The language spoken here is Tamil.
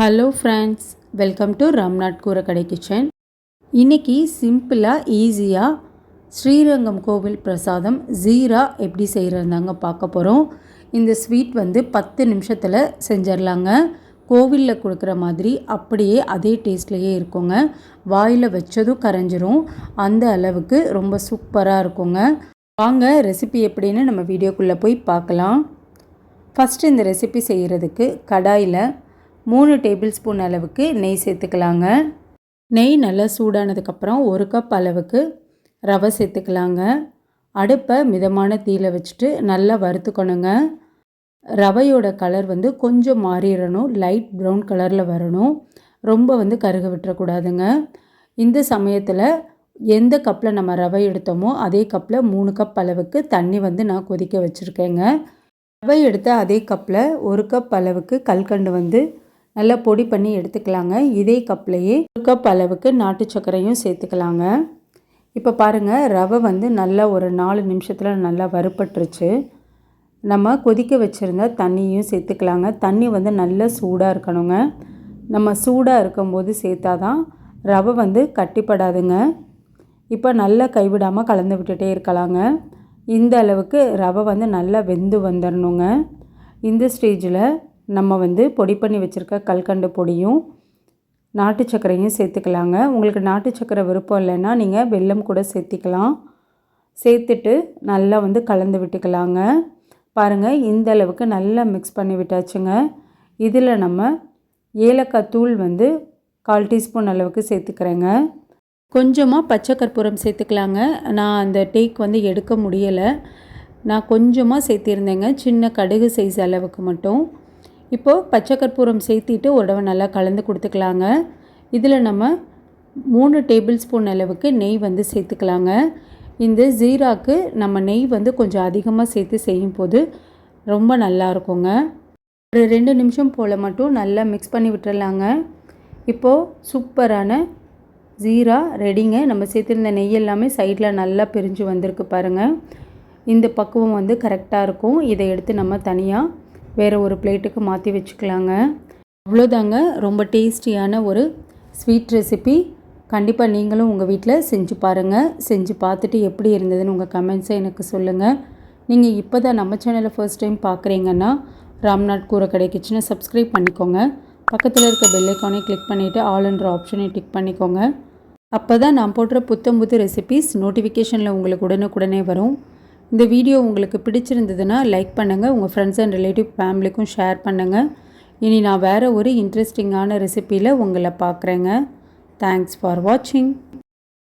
Hello friends, welcome to Ramnath கூரக்கடை kitchen. இன்றைக்கி சிம்பிளாக ஈஸியாக ஸ்ரீரங்கம் கோவில் பிரசாதம் ஜீரா எப்படி செய்கிறதாங்க பார்க்க போகிறோம். இந்த ஸ்வீட் 10 நிமிஷத்தில் செஞ்சிடலாங்க. கோவிலில் கொடுக்குற மாதிரி அப்படியே அதே டேஸ்ட்லேயே இருக்குங்க. வாயில் வச்சதும் கரைஞ்சிரும், அந்த அளவுக்கு ரொம்ப சூப்பராக இருக்குங்க. வாங்க ரெசிபி எப்படின்னு நம்ம வீடியோக்குள்ளே போய் பார்க்கலாம். ஃபஸ்ட்டு இந்த ரெசிபி செய்கிறதுக்கு கடாயில் 3 டேபிள் ஸ்பூன் அளவுக்கு நெய் சேர்த்துக்கலாங்க. நெய் நல்லா சூடானதுக்கப்புறம் 1 கப் அளவுக்கு ரவை சேர்த்துக்கலாங்க. அடுப்பை மிதமான தீயில் வச்சுட்டு நல்லா வறுத்துக்கணுங்க. ரவையோட கலர் கொஞ்சம் மாறிடணும், லைட் ப்ரௌன் கலரில் வரணும். ரொம்ப கருக விட்டுறக்கூடாதுங்க. இந்த சமயத்தில் எந்த கப்பில் நம்ம ரவை எடுத்தோமோ அதே கப்பில் 3 கப் அளவுக்கு தண்ணி நான் கொதிக்க வச்சுருக்கேங்க. ரவை எடுத்த அதே கப்பில் 1 கப் அளவுக்கு கல்கண்டு நல்லா பொடி பண்ணி எடுத்துக்கலாங்க. இதே கப்லேயே 1 கப் அளவுக்கு நாட்டு சர்க்கரையும் சேர்த்துக்கலாங்க. இப்போ பாருங்கள், ரவை நல்லா ஒரு 4 நிமிஷத்தில் நல்லா வறுபட்டுருச்சு. நம்ம கொதிக்க வச்சுருந்த தண்ணியும் சேர்த்துக்கலாங்க. தண்ணி நல்லா சூடாக இருக்கணுங்க. நம்ம சூடாக இருக்கும்போது சேர்த்தா தான் ரவை கட்டிப்படாதுங்க. இப்போ நல்லா கைவிடாமல் கலந்து விட்டுட்டே இருக்கலாங்க. இந்த அளவுக்கு ரவை நல்லா வெந்து வந்துடணுங்க. இந்த ஸ்டேஜில் நம்ம பொடி பண்ணி வச்சுருக்க கல்கண்டு பொடியும் நாட்டு சர்க்கரையும் சேர்த்துக்கலாங்க. உங்களுக்கு நாட்டு சர்க்கரை விருப்பம் இல்லைன்னா நீங்கள் வெல்லம் கூட சேர்த்திக்கலாம். சேர்த்துட்டு நல்லா கலந்து விட்டுக்கலாங்க. பாருங்கள், இந்த அளவுக்கு நல்லா மிக்ஸ் பண்ணி விட்டாச்சுங்க. இதில் நம்ம ஏலக்காய் தூள் 1/4 டீஸ்பூன் அளவுக்கு சேர்த்துக்கிறேங்க. கொஞ்சமாக பச்சை கற்பூரம் சேர்த்துக்கலாங்க. நான் அந்த டேக் எடுக்க முடியலை, நான் கொஞ்சமாக சேர்த்திருந்தேங்க, சின்ன கடுகு சைஸ் அளவுக்கு மட்டும். இப்போது பச்சை கற்பூரம் சேர்த்திட்டு ஒரு தடவை நல்லா கலந்து கொடுத்துக்கலாங்க. இதில் நம்ம 3 டேபிள் ஸ்பூன் அளவுக்கு நெய் சேர்த்துக்கலாங்க. இந்த ஜீராக்கு நம்ம நெய் கொஞ்சம் அதிகமாக சேர்த்து செய்யும் போது ரொம்ப நல்லா இருக்குங்க. ஒரு 2 நிமிஷம் போல் மட்டும் நல்லா மிக்ஸ் பண்ணி விட்டுறலாங்க. இப்போது சூப்பரான ஜீரா ரெடிங்க. நம்ம சேர்த்துருந்த நெய் எல்லாமே சைடில் நல்லா பிரிஞ்சு வந்திருக்கு பாருங்கள். இந்த பக்குவம் கரெக்டாக இருக்கும். இதை எடுத்து நம்ம தனியாக வேறு ஒரு பிளேட்டுக்கு மாற்றி வச்சுக்கலாங்க. அவ்வளோதாங்க, ரொம்ப டேஸ்டியான ஒரு ஸ்வீட் ரெசிபி. கண்டிப்பாக நீங்களும் உங்கள் வீட்டில் செஞ்சு பாருங்கள். செஞ்சு பார்த்துட்டு எப்படி இருந்ததுன்னு உங்கள் கமெண்ட்ஸை எனக்கு சொல்லுங்கள். நீங்கள் இப்போ தான் நம்ம சேனலை ஃபர்ஸ்ட் டைம் பார்க்குறீங்கன்னா ராம்நாத் கூரக்கடை கிச்சனை சப்ஸ்கிரைப் பண்ணிக்கோங்க. பக்கத்தில் இருக்க பெல் ஐக்கானை கிளிக் பண்ணிவிட்டு ஆல்ன்ற ஆப்ஷனை டிக் பண்ணிக்கோங்க. அப்போ தான் நான் போடுற புத்தம்புது ரெசிபீஸ் நோட்டிஃபிகேஷனில் உங்களுக்கு உடனுக்குடனே வரும். இந்த வீடியோ உங்களுக்கு பிடிச்சிருந்ததுன்னா லைக் பண்ணுங்கள். உங்கள் ஃப்ரெண்ட்ஸ் அண்ட் ரிலேட்டிவ் ஃபேமிலிக்கும் ஷேர் பண்ணுங்கள். இனி நான் வேறு ஒரு இன்ட்ரெஸ்டிங்கான ரெசிப்பியில் உங்களை பார்க்குறேங்க. தேங்க்ஸ் ஃபார் வாட்சிங்.